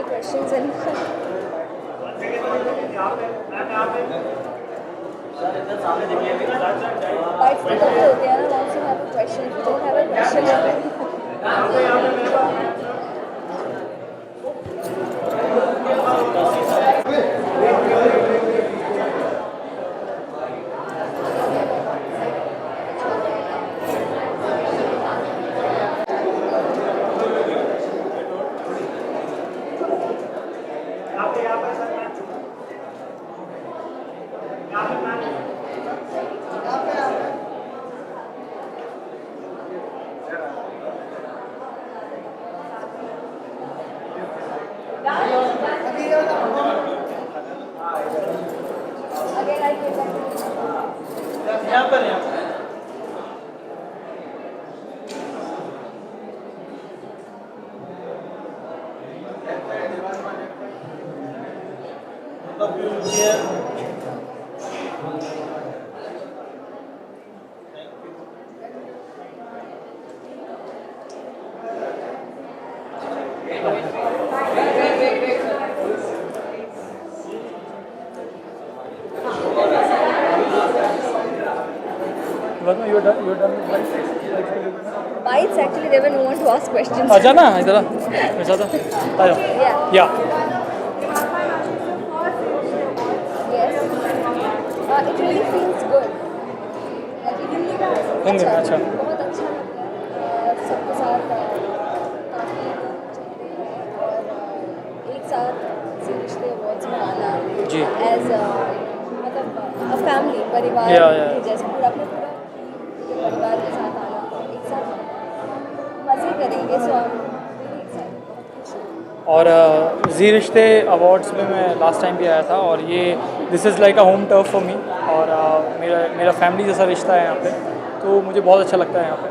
Questions and bites तो तभी होते हैं ना. Once you have a question, if you don't have a question, again I came back. यहाँ पर you're done with Bites actually they were no one to ask questions. आजा ना इधर मेरे साथ आ जाओ. Yeah. या Yes. It really feels good. होंगे, अच्छा. बहुत अच्छा लगता है. सबके साथ काफ़ी और एक साथ ज़ी रिश्ते अवार्ड्स में आना जी. एज मतलब अ फैमिली परिवार के जैसे पूरा अपने पूरे परिवार के साथ आना एक साथ मज़े करेंगे. सो और ज़ी रिश्ते अवार्ड्स में मैं लास्ट टाइम भी आया था और ये this is like a home turf for me. और मेरा फैमिली जैसा रिश्ता है यहाँ पे, तो मुझे बहुत अच्छा लगता है यहाँ पे.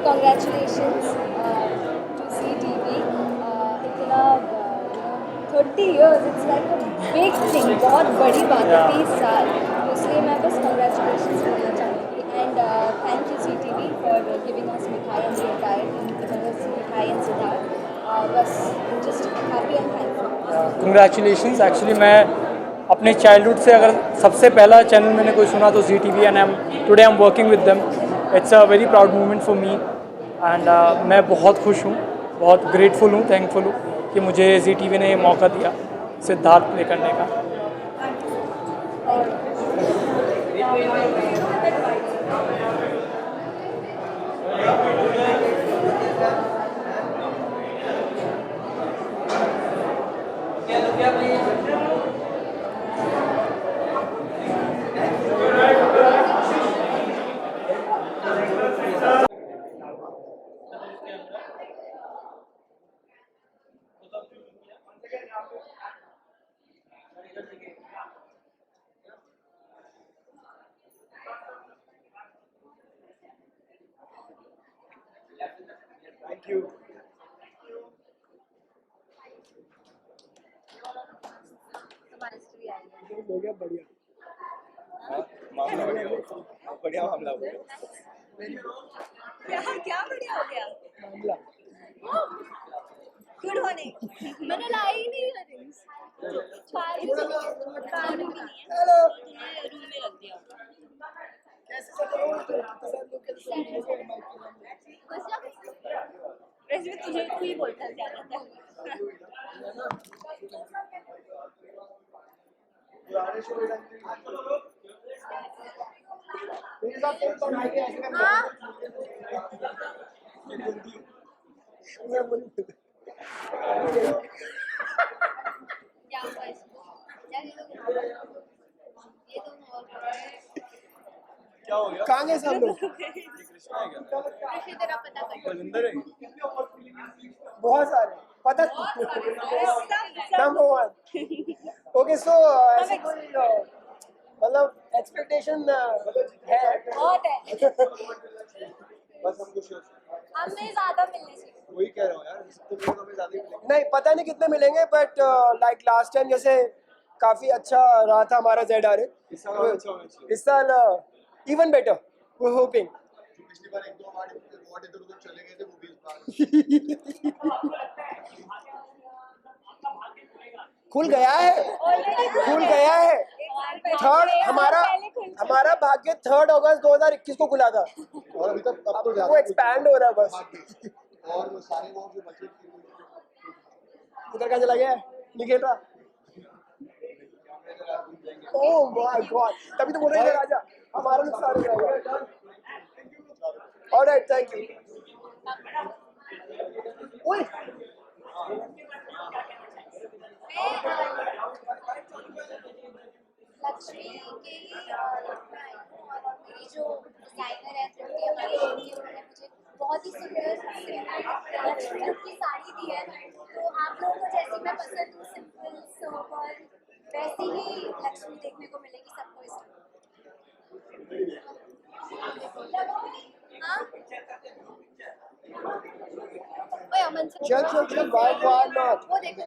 Congratulations to ZTV. इतना 30 years, it's like a big thing. बहुत बड़ी बात है 30 साल. इसलिए मैं बस congratulations बोलना चाहूँगी. And thank you ZTV for giving us मिठाई and the entire मिठाई and सिद्धार्थ. बस just happy and thankful. Congratulations. Actually मैं अपने चाइल्डहुड से अगर सबसे पहला चैनल मैंने कोई सुना तो ZTV and today I am working with them. It's a very proud moment for me and मैं बहुत खुश हूँ, बहुत ग्रेटफुल हूँ, थैंकफुल हूँ कि मुझे ZTV ने ये मौका दिया सिद्धार्थ प्ले करने का. यू। हिस्ट्री आई है। हो गया बढ़िया। हाँ, मामला बढ़िया मामला हो गया। क्या बढ़िया हो गया मामला गुड होने मैंने लाई ही नहीं इयररिंग्स कान भी नहीं है हेलो तुमने रूम में रख दिया कैसे सब लोग वैसे भी तुझे तू ही बोलता है ज्यादातर पुराने शो मेरे साथ तो बनाई है ऐसे करना हाँ मैं बोलूं क्या हुआ इसको यार ये दोनों और क्या हो गया कहाँ गए सब लोग कृष्णा तेरा पता कर बलिंदर है बहुत सारे पता नंबर 1 ओके सो ऐसे कोई मतलब एक्सपेक्टेशन है बहुत है बस हम खुश हमें ज्यादा मिलने चाहिए वही कह रहा हूँ यार तो हमें ज्यादा ही मिलेंगे नहीं पता नहीं कितने मिलेंगे बट लाइक लास्ट टाइम जैसे काफी अच्छा रहा था हमारा ZRA इस साल अच्छा होना चाहिए इस साल इवन बेटर वी होपिंग पिछली बार 1-2 अवार्ड इधर उधर चले गए थे वो भी इस बार खुल गया है थर्ड हमारा भाग्य 3 अगस्त 2021 को खुला था और अभी तक अब तो वो एक्सपैंड हो रहा है बस और वो सारे वो जो बचे उधर का चला गया नहीं खेल रहा ओह माय गॉड तभी तो बोल रहे थे राजा हमारा नुकसान हो जाएगा ऑलराइट थैंक यू ओए लक्ष्मी के मेरी जो डिजाइनर है उन्होंने मुझे बहुत ही सुंदर लक्ष्मी की साड़ी दी है तो आप लोगों को जैसी मैं पसंद हूँ सिंपल सोबर वैसी ही लक्ष्मी देखने को मिलेगी सबको इसमें हाँ ओए अमन से चल why not वो देखो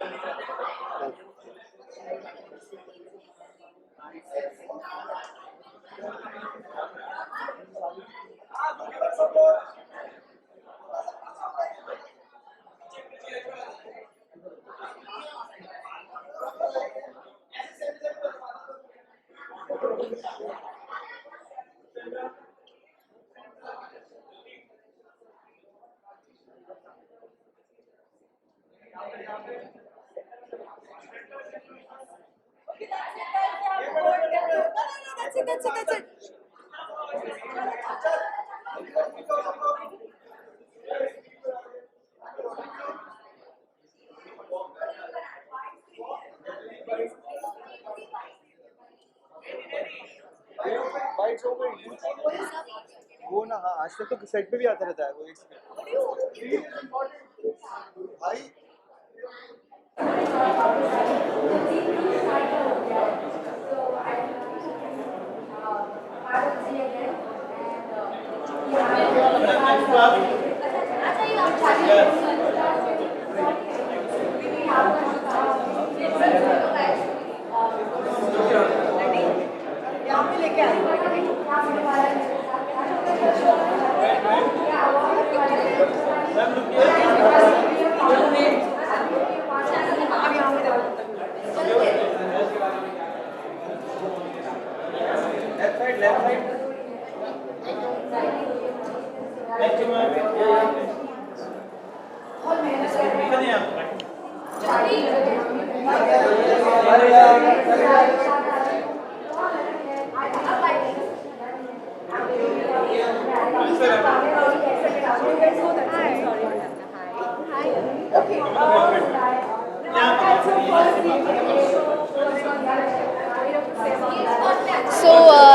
That's it. बाइट्स हो गई वो ना हाँ आज तक तो सेट पे भी आता रहता है वो एक भाई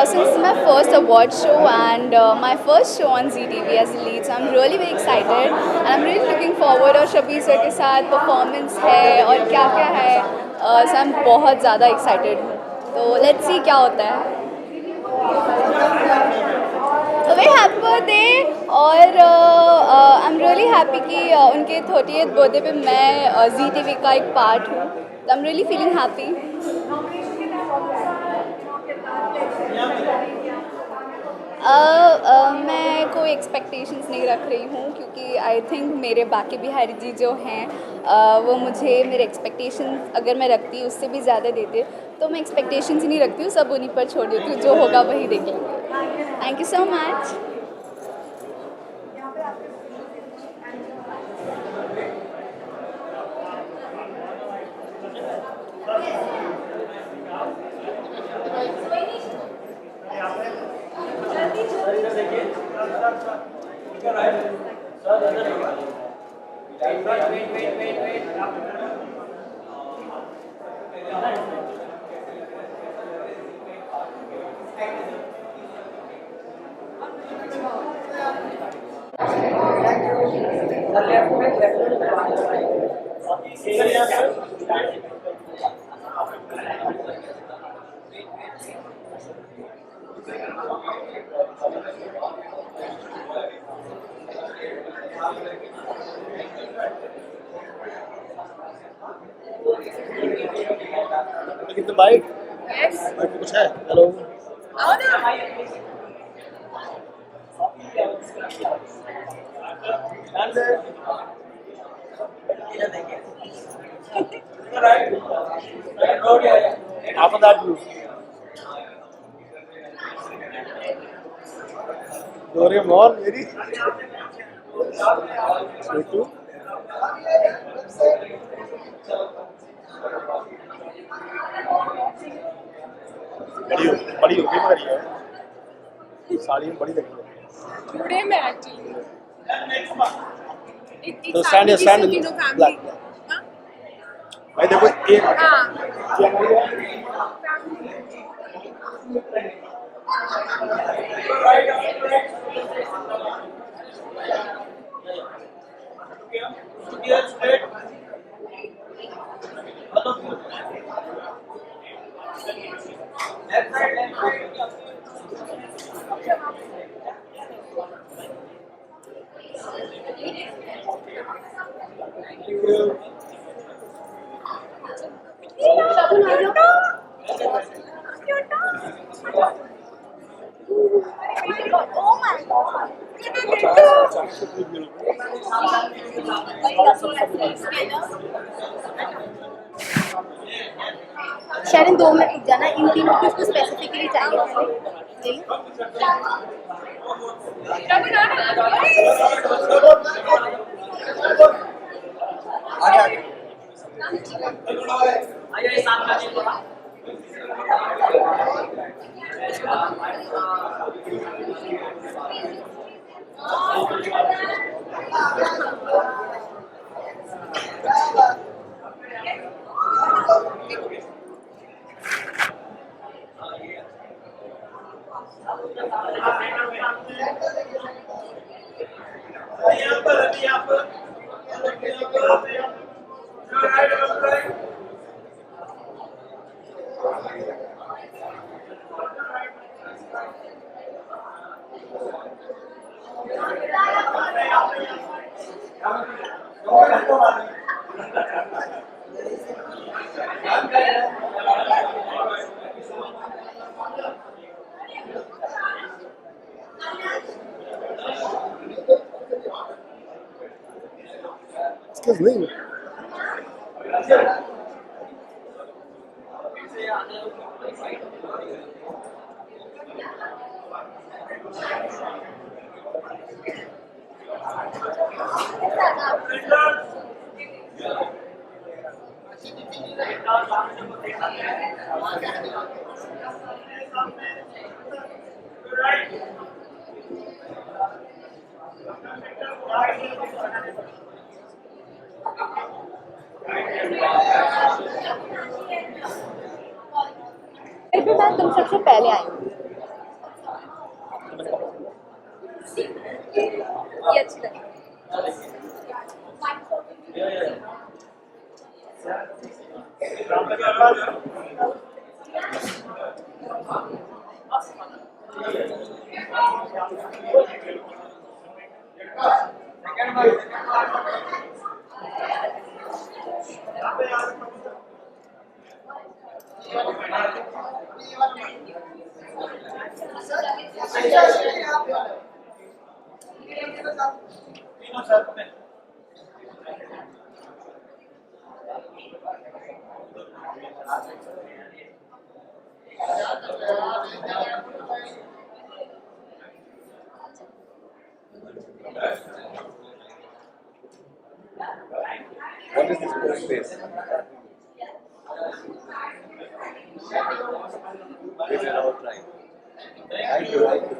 Since this is my first award show and my first show on ZTV as a lead, so I'm really very excited and I'm really looking forward और शबीर सर के साथ परफॉर्मेंस है और क्या क्या है so I'm बहुत ज़्यादा excited हूँ तो let's see क्या होता है वेरी हैप्पी बर्थडे और आई एम रियली हैप्पी कि उनके 30th बर्थडे पे मैं जी टीवी का एक पार्ट हूँ. आई एम रियली फीलिंग हैप्पी. मैं कोई एक्सपेक्टेशंस नहीं रख रही हूँ क्योंकि आई थिंक मेरे बाकी बिहारी जी जो हैं वो मुझे मेरे एक्सपेक्टेशंस अगर मैं रखती उससे भी ज़्यादा देते, तो मैं एक्सपेक्टेशंस ही नहीं रखती हूँ, सब उन्हीं पर छोड़ देती हूँ, जो होगा वही देख लेंगे. Thank you so much. कितने बाइक बाइक कुछ है. Hello after that view Doraemon मेरी छोटू बड़ी होगी मगर ये साड़ी में बड़ी लगी है. थोड़े में एक्चुअली तो stand black. भाई देखो एक शरण 2 में रुक जाना, इन तीनों की उसको स्पेसिफिकली चाहिए. Excuse me. मैं तुम सबसे पहले आई हूँ. ये अच्छी लगी. What is this post face? This is our time. Thank you. Thank you.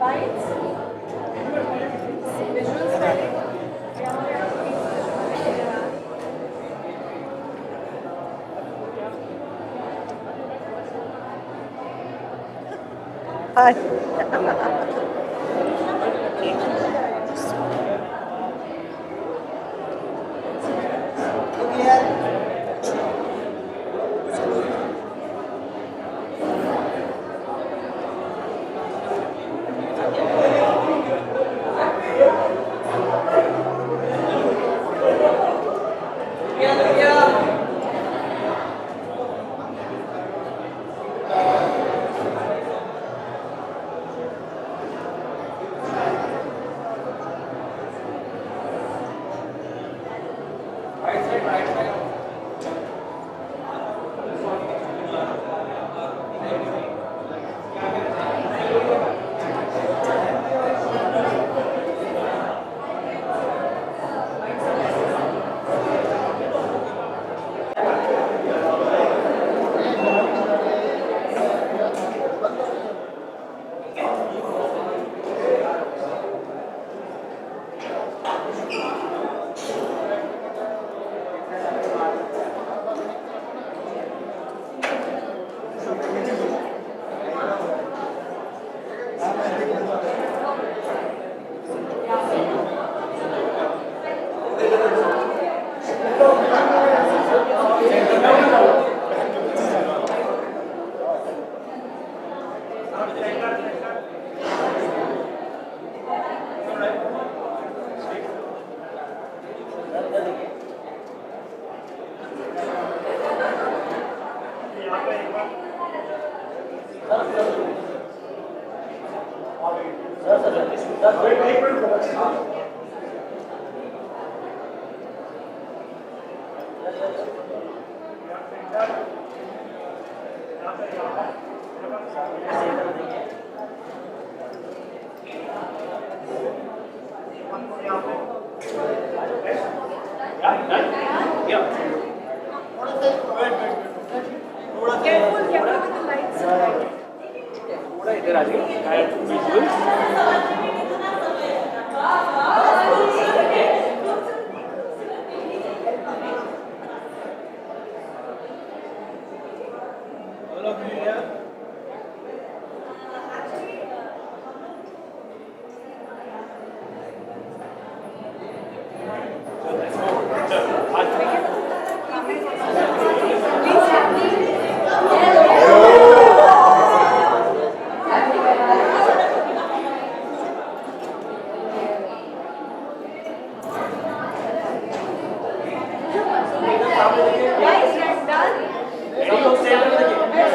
Bike से ही है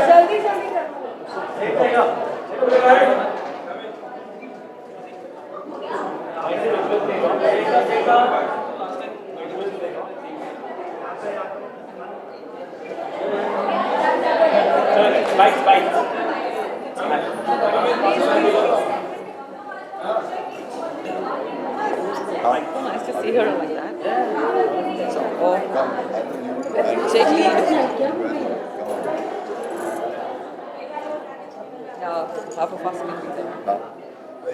जल्दी जल्दी Nice to see her like that. So, take lead. Yeah, half of us can be there.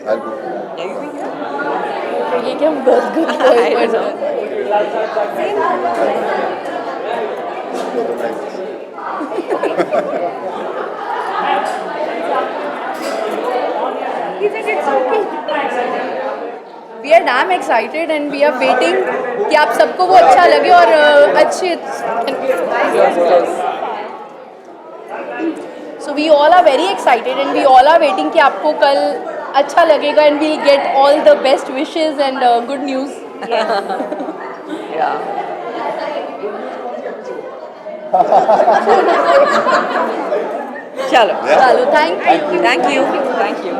I'll go. Yeah, you be here. ये क्या बहुत good I don't know. Go to next. We are damn excited and we are waiting कि आप सबको वो अच्छा लगे और अच्छे So we all are very excited and we all are waiting कि आपको कल अच्छा लगेगा and we'll get all the best wishes and good news. Yeah. Chalo. चलो thank you. Thank you. Thank you.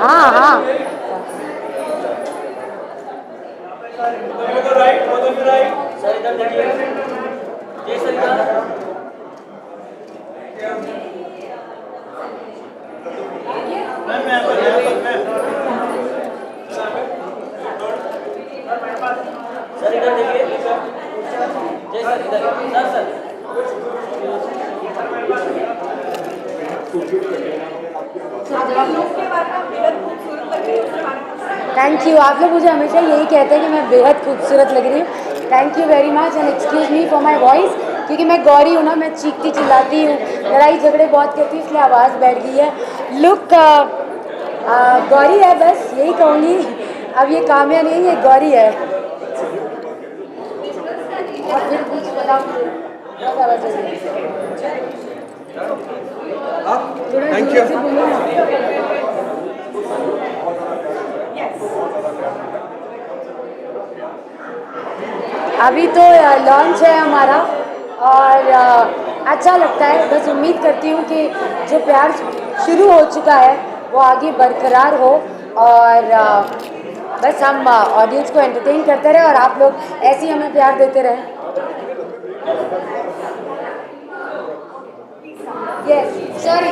हाँ हाँ थैंक यू. आप लोग मुझे हमेशा यही कहते हैं कि मैं बेहद खूबसूरत लग रही हूँ. Thank you very much and excuse me for my voice क्योंकि मैं गौरी हूँ ना, मैं चीखती चिल्लाती हूँ, लड़ाई झगड़े बहुत करती हूँ, इसलिए आवाज़ बैठ गई है. लुक गौरी है, बस यही कहूँगी. अब ये काम्या नहीं, ये गौरी है. और फिर कुछ बताओ, बहुत आवाज़ आ रही है. थोड़ा जोर से बोलो ना. अभी तो लॉन्च है हमारा और अच्छा लगता है. बस उम्मीद करती हूँ कि जो प्यार शुरू हो चुका है वो आगे बरकरार हो और बस हम ऑडियंस को एंटरटेन करते रहे और आप लोग ऐसे ही हमें प्यार देते रहें. Yes, sorry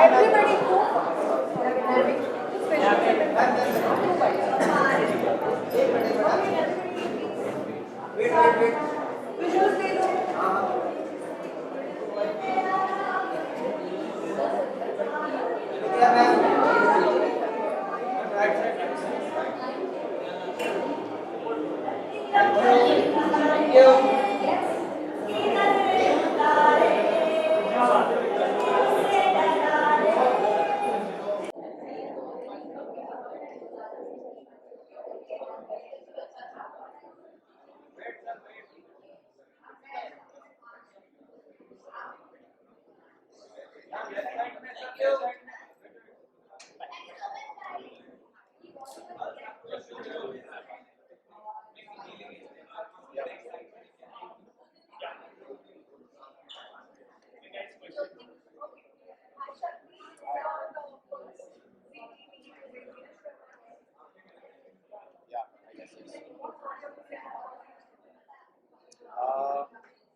everybody.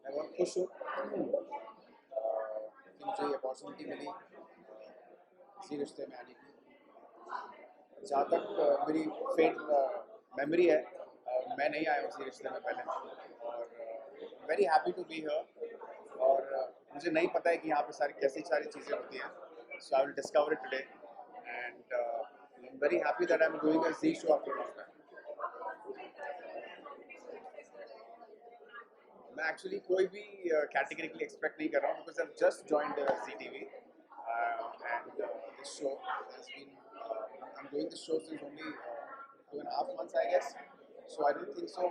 मैं बहुत खुश हूँ कि मुझे ये अपॉर्चुनिटी मिली इसी रिश्ते में आने की. जहाँ तक मेरी फेट मेमोरी है, मैं नहीं आया उसी रिश्ते में पहले और very happy to be here. और मुझे नहीं पता है कि यहाँ पे कैसी सारी चीज़ें होती हैं. So I will discover it today and I am very happy that I am doing a Zee show after long time. मैं एक्चुअली कोई भी कैटेगरी के लिए एक्सपेक्ट नहीं कर रहा हूँ because I just joined ZTV and this show has been I am doing this show since only 2.5 months I guess. So I don't think so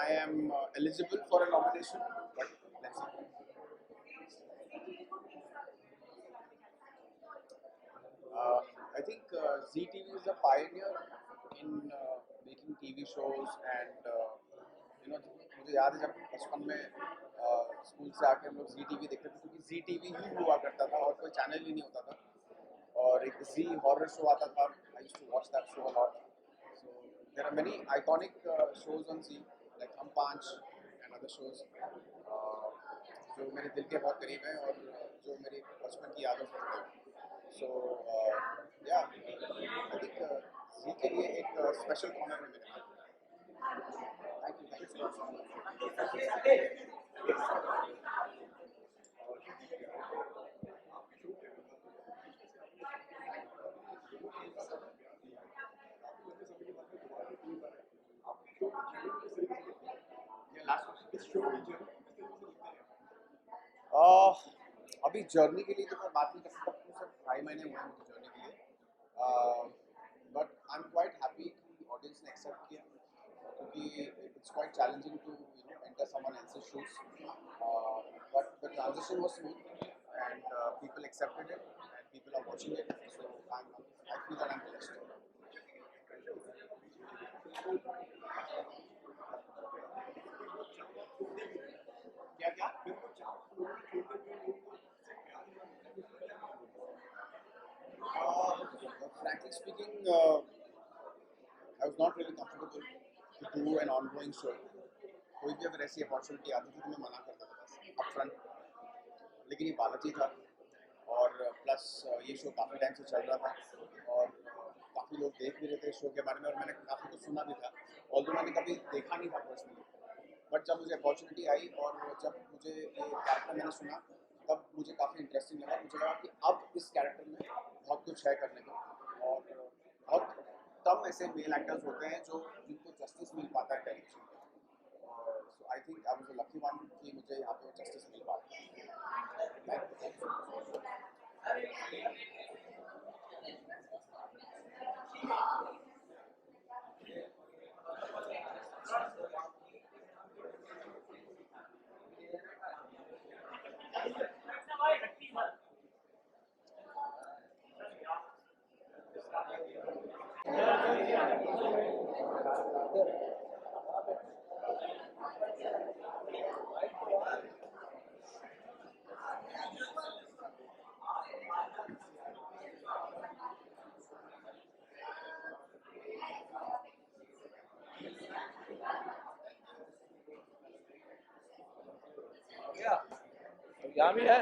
I am eligible for a nomination, but let's see. ZTV is a pioneer in making TV shows and मुझे याद है जब बचपन में school से आके हम लोग ZTV देखते थे क्योंकि ZTV ही हुआ करता था और कोई चैनल ही नहीं होता था और एक Z हॉरर शो आता था. I used to watch that show a lot. So there are many iconic shows on Z like हम पांच and other shows जो मेरे दिल के बहुत करीब हैं और जो मेरी बचपन की यादों से जुड़े हैं. So yeah, I think Z के लिए एक स्पेशल कॉर्नर है मेरे पास. Thank you. अभी जर्नी के लिए तो मैं बात नहीं कर सकता क्योंकि सिर्फ 2.5 महीने हुए हैं मुझे जर्नी के लिए. But I am quite happy कि ऑडियंस ने एक्सेप्ट किया क्योंकि it's quite challenging to enter someone else's shoes. But the transition was smooth and people accepted it and people are watching it. So I feel that I am blessed. क्या क्या frankly speaking, I was not really comfortable to do an ongoing show. कोई भी अगर ऐसी opportunity आती थी तो मैं मना करता था बस अपफ्रंट. लेकिन ये बालाजी था और प्लस ये शो काफ़ी टाइम से चल रहा था और काफ़ी लोग देख भी रहे थे शो के बारे में और मैंने काफ़ी कुछ सुना भी था ऑल्दो मैंने कभी देखा नहीं था पर्सनली. बट जब मुझे अपॉर्चुनिटी आई और जब मुझे ये कैरेक्टर मैंने सुना तब मुझे काफ़ी इंटरेस्टिंग लगा. मुझे लगा कि अब इस कैरेक्टर में बहुत कुछ है करने को और बहुत कम ऐसे मेल एक्टर्स होते हैं जो जिनको जस्टिस मिल पाता है टेलीविजन पे. So I think I was a lucky one कि मुझे यहाँ पे जस्टिस मिल पाता. यहाँ भी है.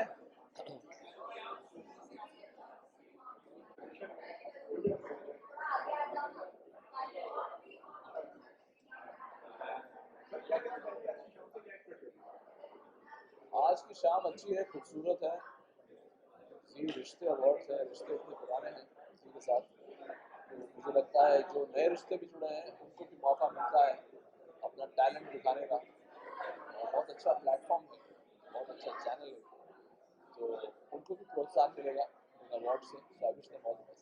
आज की शाम अच्छी है, खूबसूरत है. जी रिश्ते अवार्ड्स है, रिश्ते इतने पुराने हैं इसी के साथ तो मुझे लगता है जो नए रिश्ते भी जुड़े हैं उनको भी मौका मिलता है अपना टैलेंट दिखाने का. और बहुत अच्छा प्लेटफॉर्म है, बहुत अच्छा चैनल है तो उनको भी प्रोत्साहन मिलेगा इन अवार्ड से. So I wish them all the best.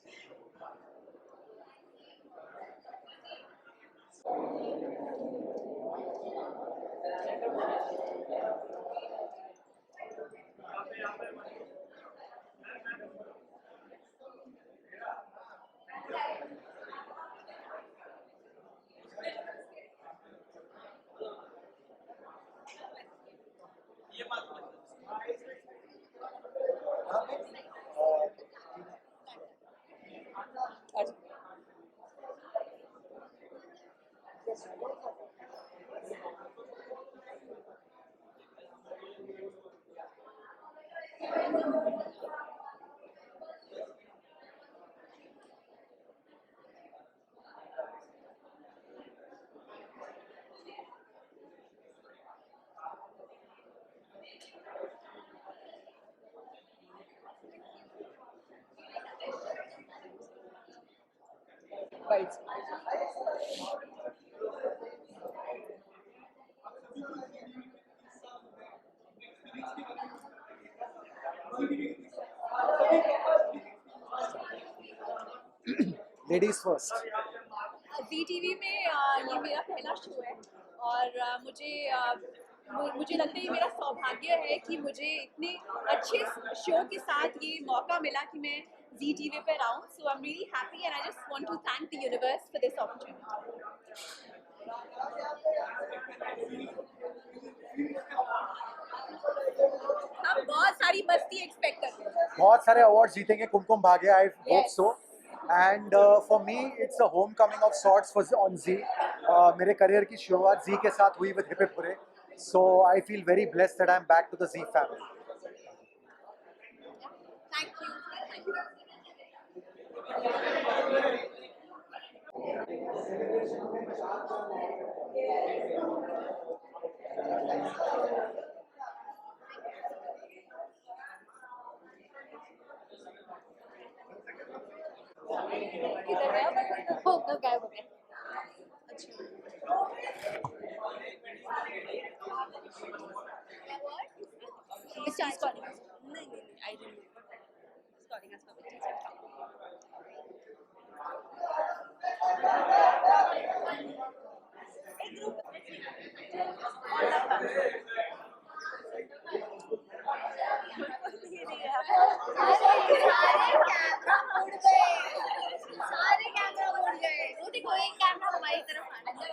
Right. Ladies first. ZTV में ये मेरा पहला शो है और मुझे मुझे लगता है ये मेरा सौभाग्य है कि मुझे इतने अच्छे शो के साथ ये मौका मिला कि मैं जी टीवी पर आऊँ. So I am really happy and I just want to thank the universe for this opportunity. हम बहुत सारी मस्ती एक्सपेक्ट करते हैं. बहुत सारे अवार्ड्स जीतेंगे Kumkum Bhagya, I hope Yes. So. And for me it's a homecoming of sorts for on Zee. मेरे करियर की शुरुआत जी के साथ हुई with hip hip hurray. So I feel very blessed that I am back to the Zee family. Thank you. किधर गया वो कब गायब हो गया. Which is calling us? नहीं, I didn't know. He's calling us for the teacher. सारे camera उड़ गए. वो देखो एक कैमरा हमारी तरफ आना है.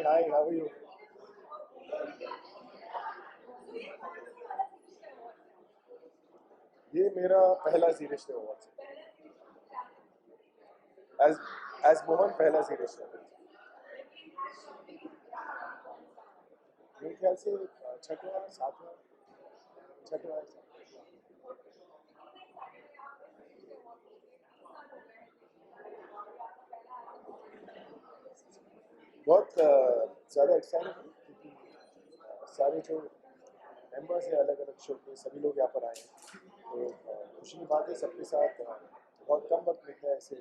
Hi, how are you? ये मेरा पहला जी रिश्ते अवार्ड है. एज मोहन पहला जी रिश्ते अवार्ड. मेरे ख्याल से छठवां सातवां छठवां. बहुत ज़्यादा एक्साइटेड हूँ क्योंकि सारे जो मेंबर्स हैं अलग अलग शो के सभी लोग यहाँ पर आए हैं. तो खुशी की बात है सबके साथ बहुत कम वक्त मिलता है ऐसे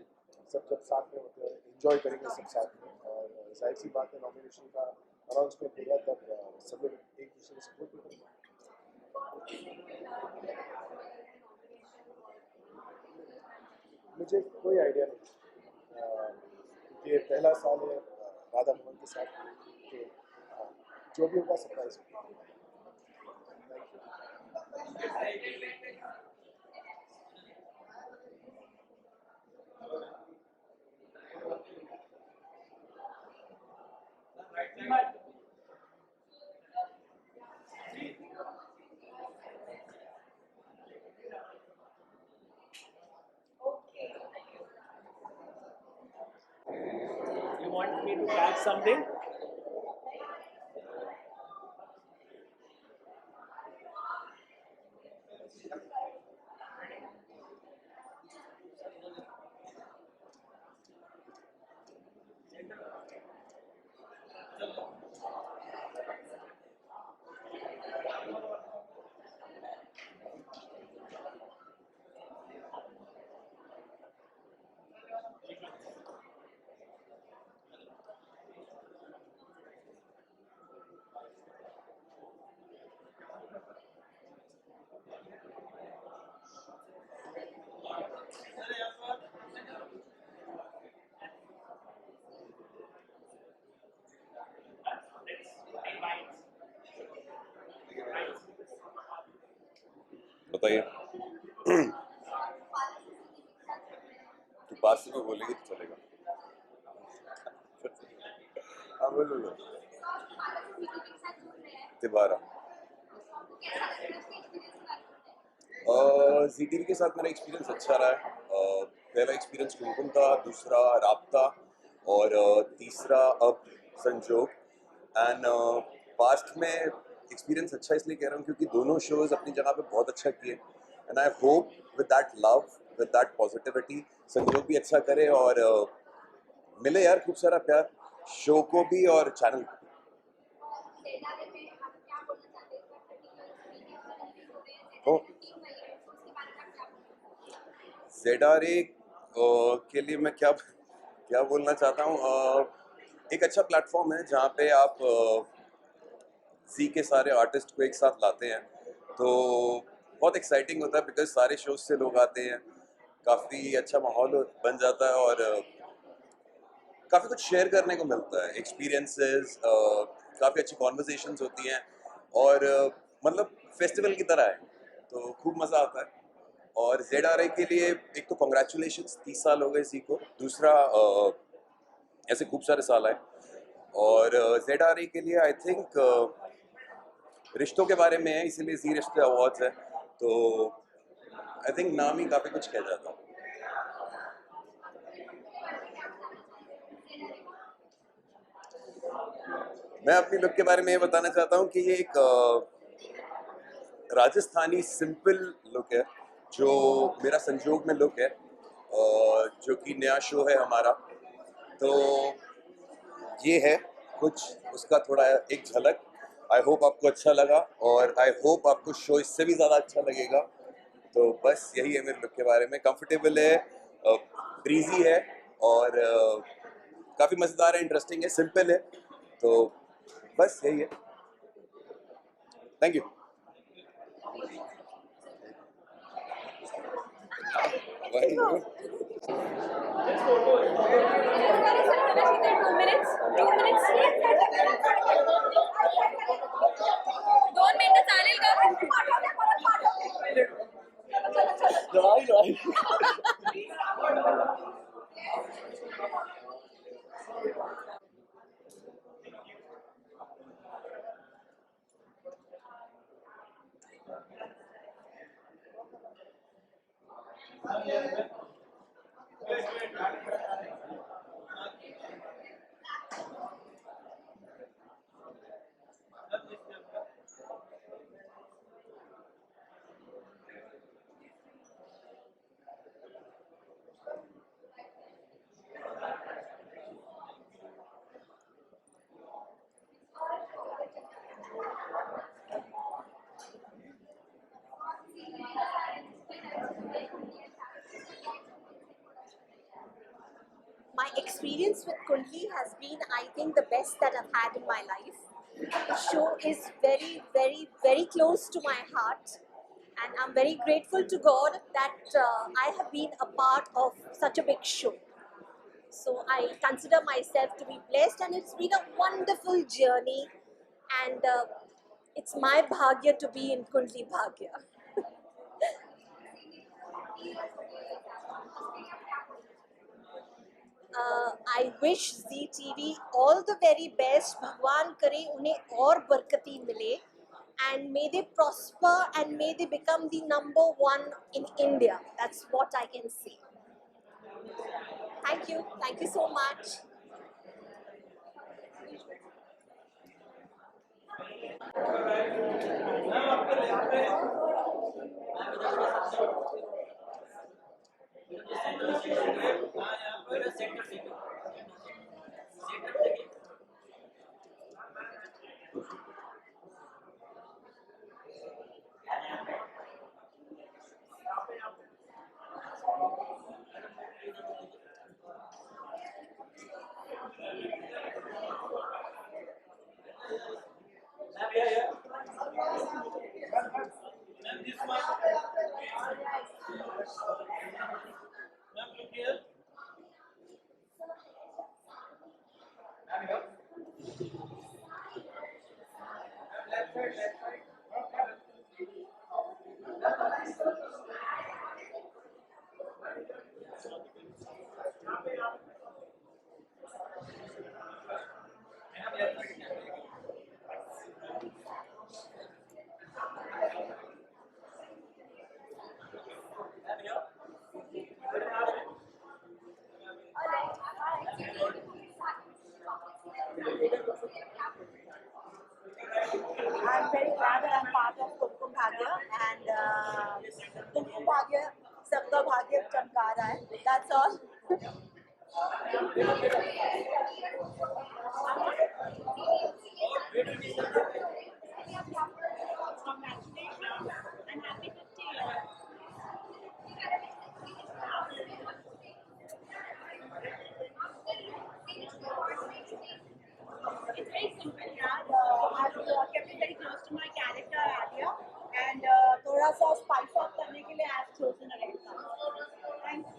सब जब साथ में होते हैं एंजॉय करेंगे सब साथ में. और जाहिर सी बात है नॉमिनेशन का अनाउंसमेंट होगा तब सब लोग एक दूसरे को सपोर्ट भी करेंगे. मुझे कोई आइडिया नहीं क्योंकि ये पहला साल है राधा मोहन के साथ. तो जो भी होगा सरप्राइज होगा. You want me to catch something? बताइए. तू पास से भी बोलेगी तो चलेगा. हाँ बोलो. तिबारा जी टी वी के साथ मेरा एक्सपीरियंस अच्छा रहा है। पहला एक्सपीरियंस कुमकुम था, दूसरा राबता और तीसरा अब संजोग। एंड पास्ट में एक्सपीरियंस अच्छा इसलिए कह रहा हूँ क्योंकि दोनों शोज अपनी जगह पे बहुत अच्छा किए। And I hope with that love, with that positivity संजोग भी अच्छा करे और मिले यार खूब सारा प्यार शो को भी और चैनल को भी। ओ ZRA के लिए मैं क्या क्या बोलना चाहता हूँ। एक अच्छा प्लेटफॉर्म है जहाँ पे आप जी के सारे आर्टिस्ट को एक साथ लाते हैं, तो बहुत एक्साइटिंग होता है बिकॉज सारे शोज से लोग आते हैं, काफ़ी अच्छा माहौल बन जाता है और काफ़ी कुछ शेयर करने को मिलता है, एक्सपीरियंसेस, काफ़ी अच्छी कॉन्वर्जेशंस होती हैं और मतलब फेस्टिवल की तरह है, तो खूब मज़ा आता है। और ZRA के लिए एक तो कॉन्ग्रेचुलेशंस, 30 साल हो गए जी को, दूसरा ऐसे खूब सारे साल आए और ZRA के लिए आई थिंक रिश्तों के बारे में है, इसीलिए जी रिश्ते अवार्ड्स है, तो आई थिंक नाम ही काफ़ी कुछ कह जाता है। मैं अपनी लुक के बारे में ये बताना चाहता हूँ कि ये एक राजस्थानी सिंपल लुक है, जो मेरा संजोग में लुक है, जो कि नया शो है हमारा, तो ये है कुछ उसका थोड़ा एक झलक। आई होप आपको अच्छा लगा और आई होप आपको शो इससे भी ज़्यादा अच्छा लगेगा। तो बस यही है मेरे लुक के बारे में, कंफर्टेबल है, ब्रीजी है और काफ़ी मज़ेदार है, इंटरेस्टिंग है, सिंपल है, तो बस यही है। Thank you. दोन मिनिटं चालेल का? My experience with Kundli has been, I think, the best that I've had in my life. The show is very, very, very close to my heart, and I'm very grateful to God that I have been a part of such a big show. So I consider myself to be blessed, and it's been a wonderful journey, and it's my bhagya to be in Kundli Bhagya. I wish Zee TV all the very best. भगवान करे उन्हें और बरकती मिले, and may they prosper and may they become the #1 in India. That's what I can say. Thank you so much. गा रहा है, that's all. It's very simple, यार. I've kept it very close to my character Alia, and थोड़ा सा spice up करने के लिए I've chosen a red color. Thank you.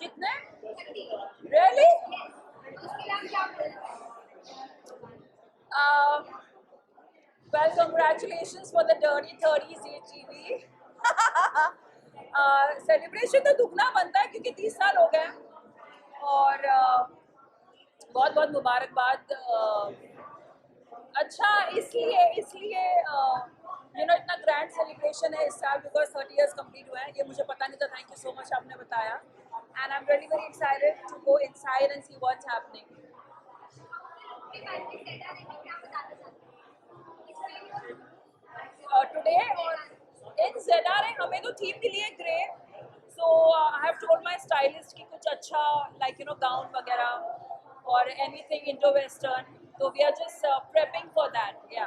कितने? Really? Well, congratulations for the Dirty 30 ZTV. Celebration तो दुगना बनता है क्योंकि 30 साल हो गए और बहुत बहुत मुबारकबाद. अच्छा इसलिए इतना ग्रैंड सेलिब्रेशन है इस साल बिकॉज 30 इयर्स कंप्लीट हुए हैं. ये मुझे पता नहीं था. थैंक यू सो मच, आपने बताया. And I am really very excited to go inside and see what's happening. Today और इन ZRA हमें तो थीम मिली है grey. So I have told my stylist कि कुछ अच्छा गाउन वगैरह और एनीथिंग इंडो वेस्टर्न. तो we are just prepping for that. या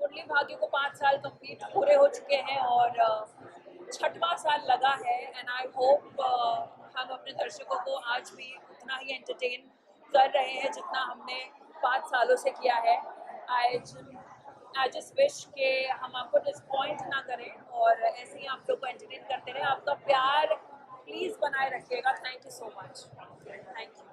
कुंडली भाग्य को 5 साल कंप्लीट पूरे हो चुके हैं और छठवां साल लगा है. एंड आई होप हम अपने दर्शकों को आज भी उतना ही एंटरटेन कर रहे हैं जितना हमने 5 सालों से किया है. आई जस्ट विश के हम आपको डिसपॉइंट ना करें और ऐसे ही आप लोग को एंटरटेन करते रहें. आपका प्यार प्लीज़ बनाए रखिएगा. Thank you so much. Thank you.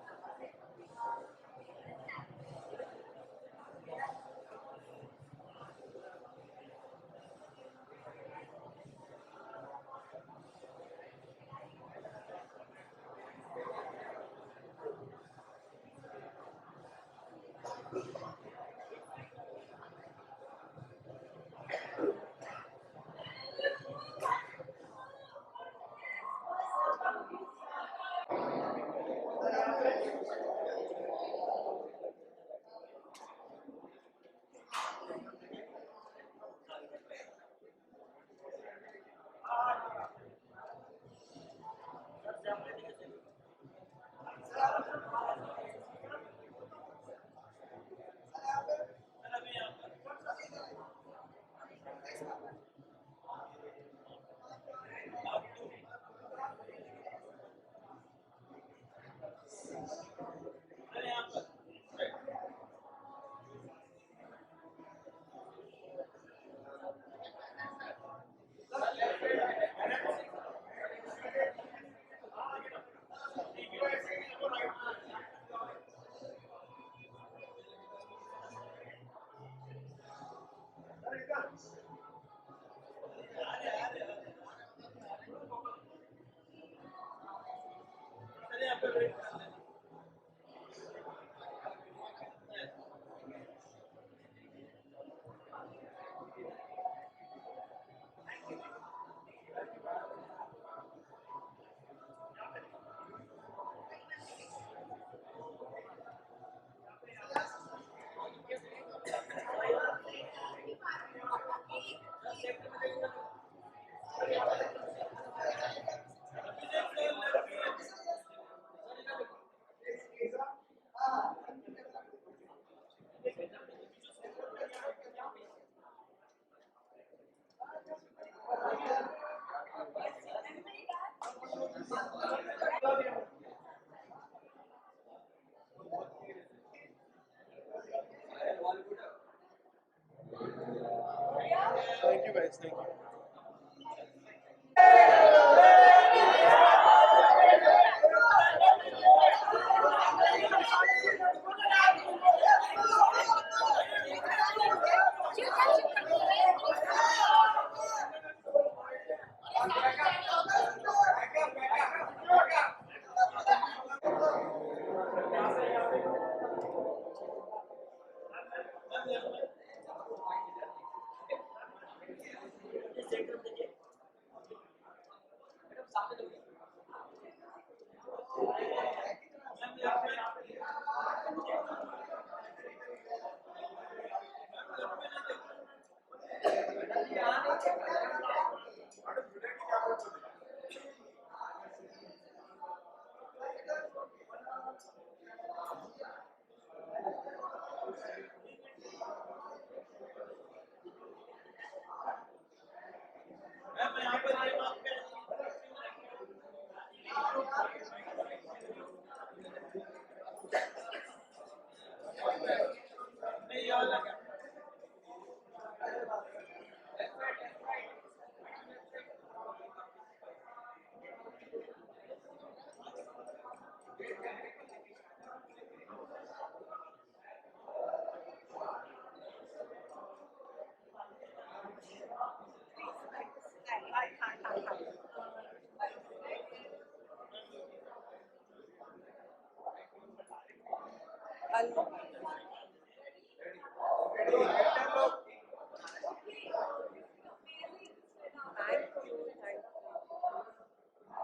guys. Thank you.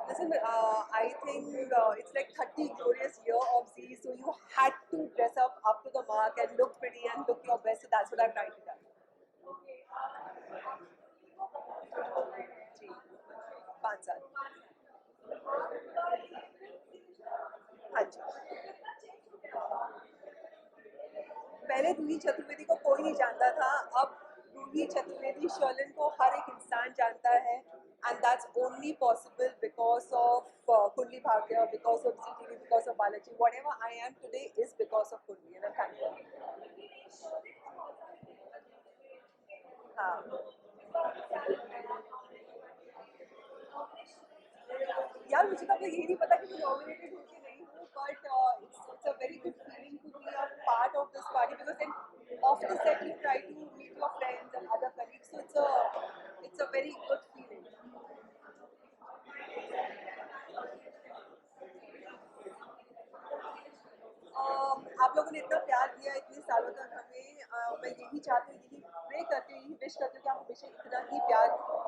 Listen, I think it's like 30 glorious year of Z, so you had to dress up to the mark and look pretty and look your best. So that's what I'm trying to do. 5 साल. हाँ जी. पहले रूही चतुर्वेदी को कोई नहीं जानता था, अब रूही चतुर्वेदी शर्लिन को हर एक इंसान जानता है, and that's only possible because of Kundli Bhagya, because of ZTV, because of Balaji. Whatever I am today is because of Kundli, and I'm thankful. हाँ. यार मुझे तो ये नहीं पता कि मैं नॉमिनेटेड हूँ कि नहीं हूँ, but it's a very good feeling to be a part of this party because then off the set you try to meet your friends and other colleagues, so it's a very good feeling. आप लोगों ने इतना प्यार दिया इतने सालों तक हमें, मैं यही चाहती हूँ, यही प्रे करती हूँ, यही विश करती हूँ कि आप हमेशा इतना ही प्यार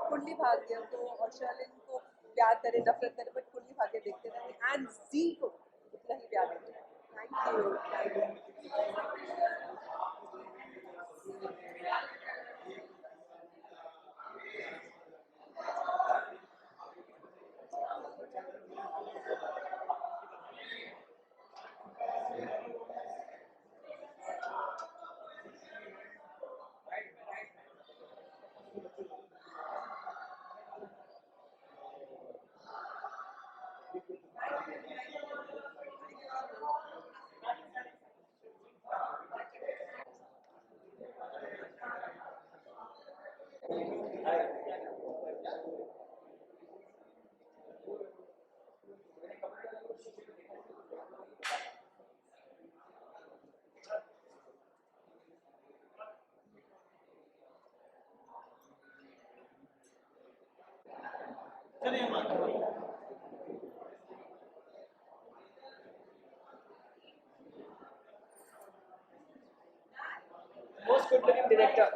कुंडली भाग्य को और शर्लिन को प्यार करें, नफरत करें, बट कुंडली भाग्य देखते रहें एंड जी को इतना ही प्यार देते हैं. Thank you. Most good looking director.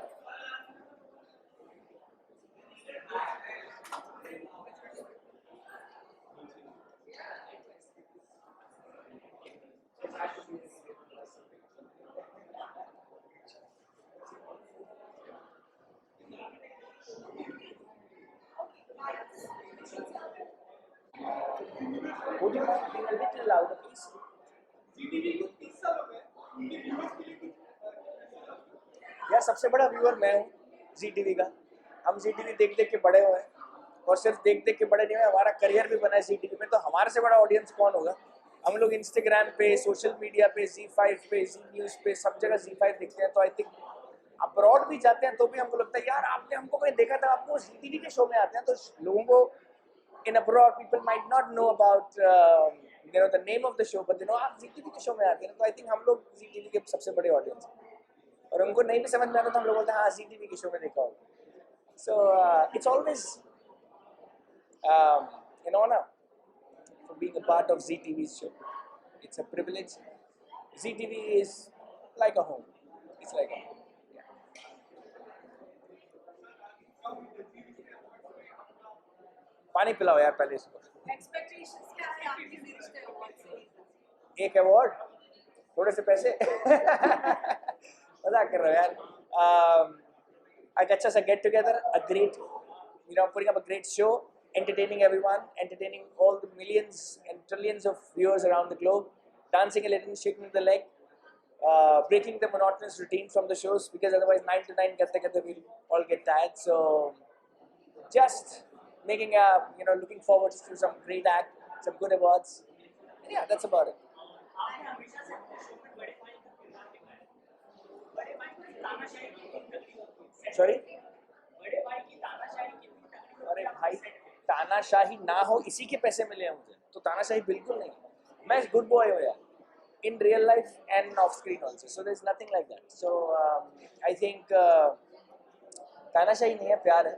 Would you mind being a little louder, please? यार सबसे बड़ा व्यूअर मैं हूँ ZTV का. हम ZTV देख देख के बड़े हुए हैं और सिर्फ देख देख के बड़े नहीं हुए, हमारा करियर भी बना है ZTV में. तो हमारे से बड़ा ऑडियंस कौन होगा? हम लोग इंस्टाग्राम पे, सोशल मीडिया पे, Z5 पे, Z न्यूज़ पे, सब जगह Z5 देखते हैं. तो आई थिंक अब्रॉड भी जाते हैं तो भी हमको लगता है यार आपने हमको कहीं देखा था, आपको टीवी के शो में आते हैं, तो लोगों को इन abroad people might not know about you know the name of the show, but you know आप जी टीवी के शो में आते हैं, तो आई थिंक हम लोग जी टीवी के सबसे बड़े ऑडियंस हैं। और उनको नहीं भी समझ में आता तो हम लोग बोलते हैं हाँ जी टीवी के शो में देखा होगा। So it's always an honor for being a part of ZTV's show. It's a privilege. ZTV is like a home. It's like a home. पानी पिलाओ यार पहले इसको। एक्सपेक्टेशंस क्या है आपके जी रिश्ते अवार्ड से? एक अवार्ड, थोड़े से पैसे। मजाक कर रहा हूँ यार। अच्छा सा get together, a great, you know, putting up a great show, entertaining everyone, entertaining all the millions and trillions of viewers around the globe, dancing a little, shaking the leg, breaking the monotonous routine from the shows, because otherwise 9 to 9 karte karte we'll all get tired. So just making a, you know, looking forward to some great act, some good awards. And yeah, that's about it. Sorry? अरे भाई तानाशाही ना हो, इसी के पैसे मिले हैं मुझे, तो तानाशाही बिल्कुल नहीं। मैं गुड बॉय हूँ यार, in real life and off screen also, so there's nothing like that. So I think तानाशाही नहीं है, प्यार है।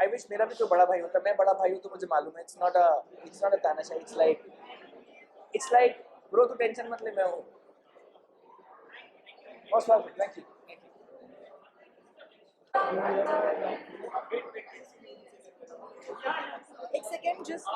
I wish मेरा भी तो बड़ा भाई होता, मैं बड़ा भाई हूँ तो मुझे मालूम है, it's not a तानाशाही, it's like bro तू टेंशन मत ले, मैं हूँ। Most welcome, thank you. एक second just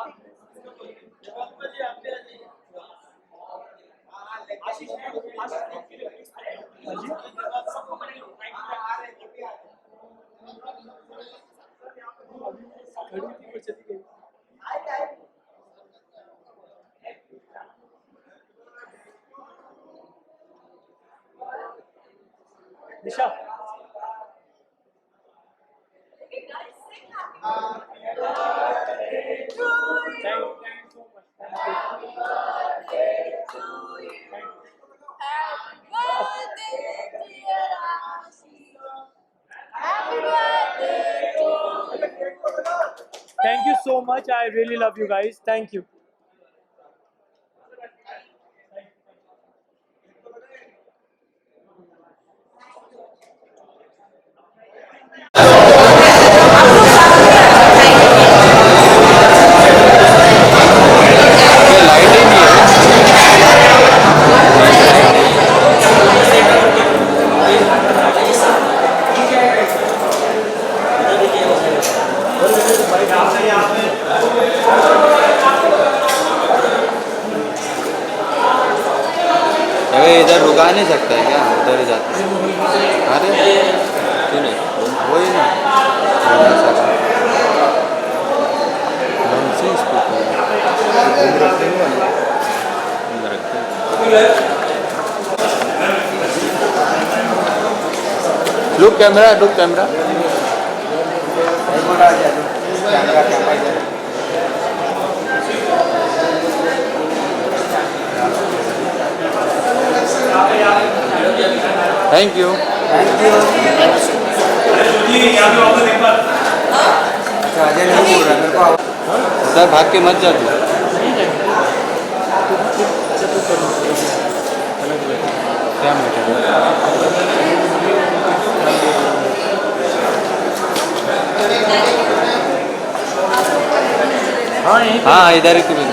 Nisha Thank you so much. I really love you guys. Thank you. अरे इधर रुका नहीं सकता है क्या, उधर ही जाते हैं। अरे क्यों नहीं, वही ना लुक कैमरा थैंक यू। उधर भाग के मत जा तू। क्या हाँ इधर ही तुम्हें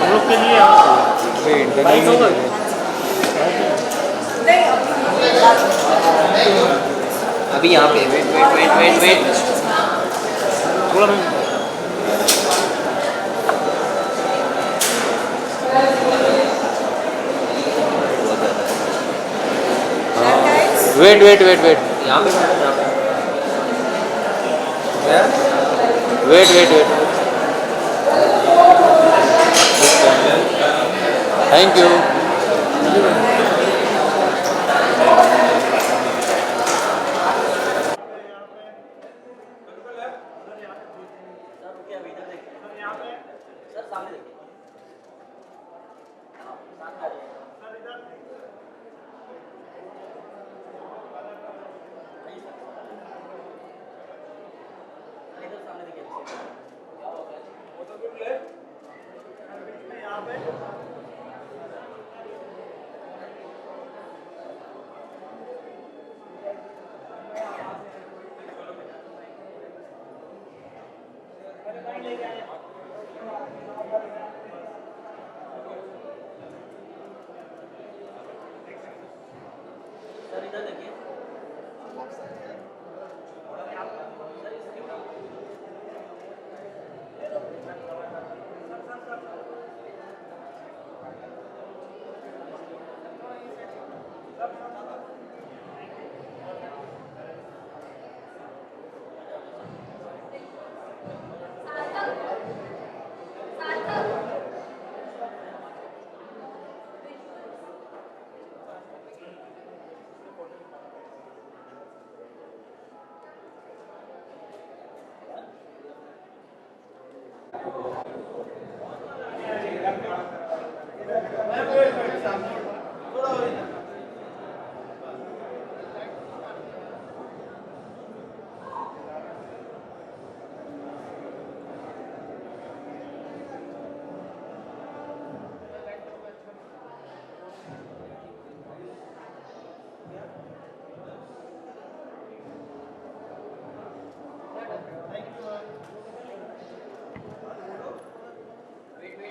अभी यहाँ पे वेट थोड़ा वेट यहाँ पे wait thank you.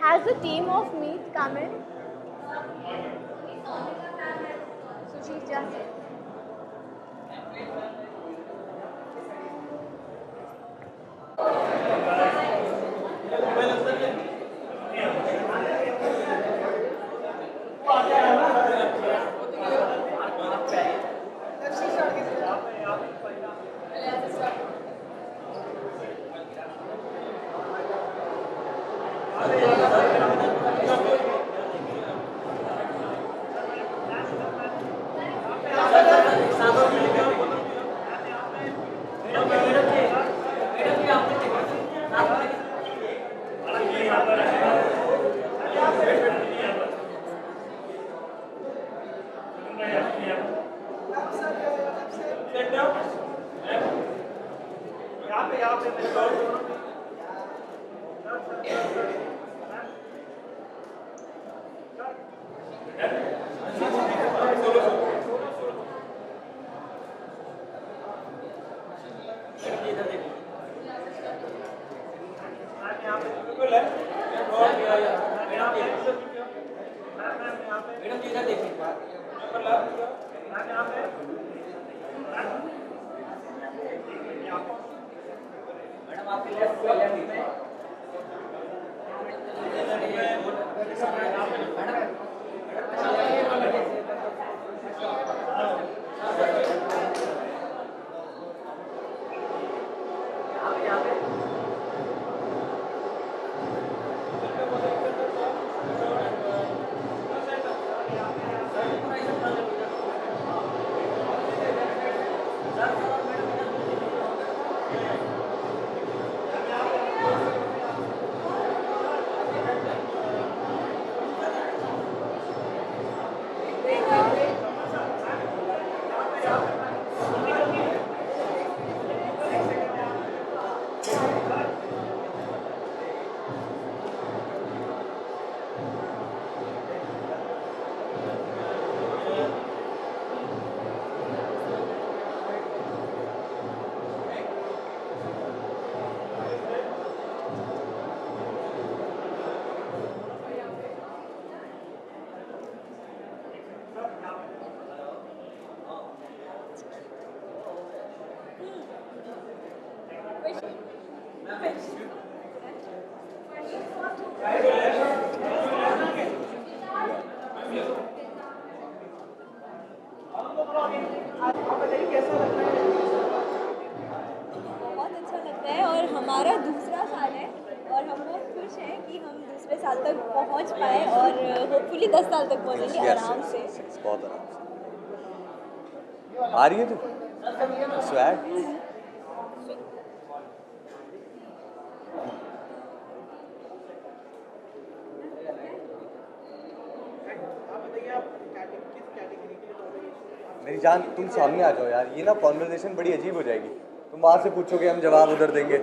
Has the team of Meet come in? Sujeet, just बहुत अच्छा लगता है और हमारा दूसरा साल है और हम बहुत खुश हैं कि हम दूसरे साल तक पहुंच पाए और होपफुली 10 साल तक पहुंचेंगे आराम से। बहुत आराम से आ रही है तू स्वैग मेरी जान तुम सामने आ जाओ यार, ये ना कॉन्वर्सेशन बड़ी अजीब हो जाएगी। तुम वहाँ से पूछोगे, हम जवाब उधर देंगे।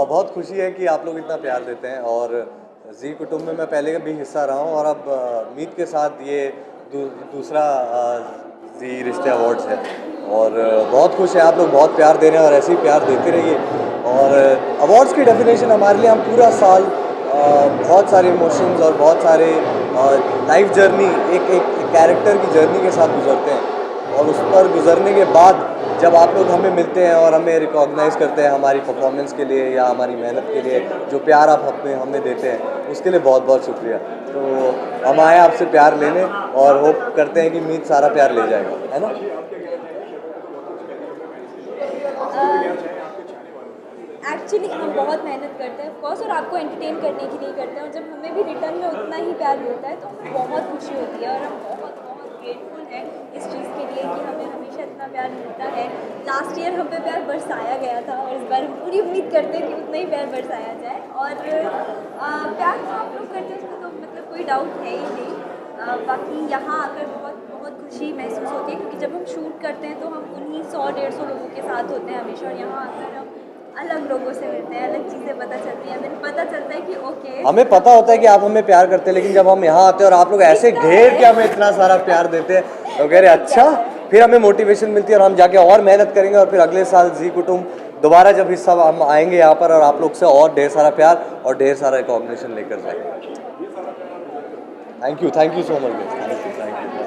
बहुत खुशी है कि आप लोग इतना प्यार देते हैं और जी कुटुंब में मैं पहले भी हिस्सा रहा हूँ और अब मीत के साथ ये दूसरा जी रिश्ते अवार्ड्स है और बहुत खुश है। आप लोग बहुत प्यार दे रहे हैं और ऐसे ही प्यार देते रहिए। और अवार्ड्स की डेफिनेशन हमारे लिए, हम पूरा साल बहुत सारे इमोशंस और बहुत सारे लाइफ जर्नी एक कैरेक्टर की जर्नी के साथ गुजरते हैं और उस पर गुजरने के बाद जब आप लोग हमें मिलते हैं और हमें रिकॉग्नाइज करते हैं हमारी परफॉर्मेंस के लिए या हमारी मेहनत के लिए, जो प्यार आप हमें देते हैं उसके लिए बहुत बहुत शुक्रिया। तो हम आए आपसे प्यार लेने और होप करते हैं कि मीत सारा प्यार ले जाएगा, है ना। एक्चुअली हम बहुत मेहनत करते हैं ऑफकोर्स, और आपको एंटरटेन करने की नहीं करते हैं, और जब हमें भी रिटर्न में उतना ही प्यार मिलता है तो हमें बहुत खुशी होती है, और हम बहुत बहुत ग्रेटफुल हैं इस चीज़ के लिए कि हमें हमेशा इतना प्यार मिलता है। लास्ट ईयर हम पे प्यार बरसाया गया था, और इस बार हम पूरी उम्मीद करते हैं कि उतना ही प्यार बरसाया जाए, और प्यार जो आप लोग करते हैं उसमें तो मतलब कोई डाउट है ही नहीं। बाकी यहाँ आकर बहुत बहुत खुशी महसूस होती है, क्योंकि जब हम शूट करते हैं तो हम उन्हीं 100-150 लोगों के साथ होते हैं हमेशा, और यहाँ आकर हम अलग लोगों से मिलते हैं, अलग चीज़ें पता चलती हैं, फिर पता चलता है कि ओके हमें पता होता है कि आप हमें प्यार करते हैं, लेकिन जब हम यहाँ आते हैं और आप लोग ऐसे घेर के हमें इतना सारा प्यार देते हैं तो कह रहे अच्छा, फिर हमें मोटिवेशन मिलती है और हम जाके और मेहनत करेंगे, और फिर अगले साल जी कुटुंब दोबारा जब हिस्सा हम आएंगे यहाँ पर और आप लोग से और ढेर सारा प्यार और ढेर सारा रिकॉग्निशन लेकर जाएंगे। Thank you so much. Thank you.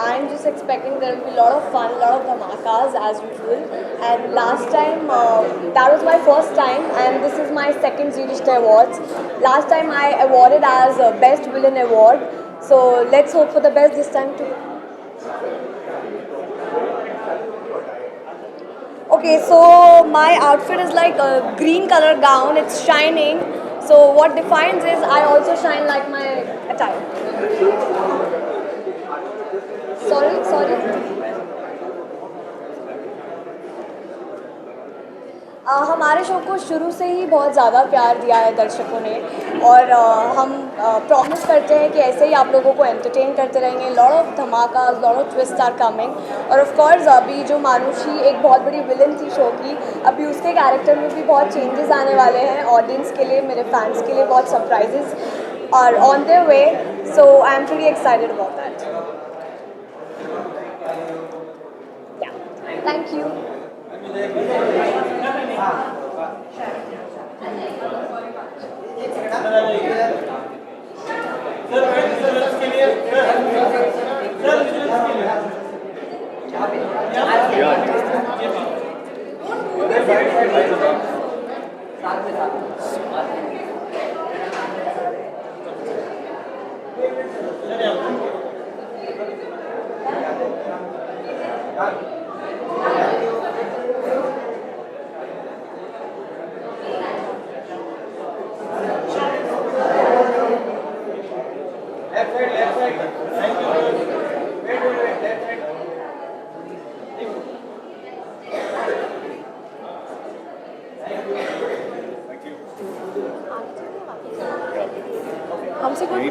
I'm just expecting there will be a lot of fun, a lot of dhamakas as usual. And last time, that was my first time, and this is my second Zee Rishta Awards. Last time I awarded as Best Villain Award, so let's hope for the best this time too. Okay, so my outfit is like a green color gown, it's shining. So what defines is I also shine like my attire. Sorry. हमारे show को शुरू से ही बहुत ज़्यादा प्यार दिया है दर्शकों ने, और हम प्रॉमिस करते हैं कि ऐसे ही आप लोगों को एंटरटेन करते रहेंगे। लॉट ऑफ धमाका, lot of twist are coming, और ऑफ कोर्स अभी जो मानुषी एक बहुत बड़ी विलन थी शो की, अभी उसके कैरेक्टर में भी बहुत चेंजेस आने वाले हैं। ऑडियंस के लिए, मेरे फैंस के लिए बहुत surprises are on their way, so I am pretty excited about that. Thank you. हमसे कोई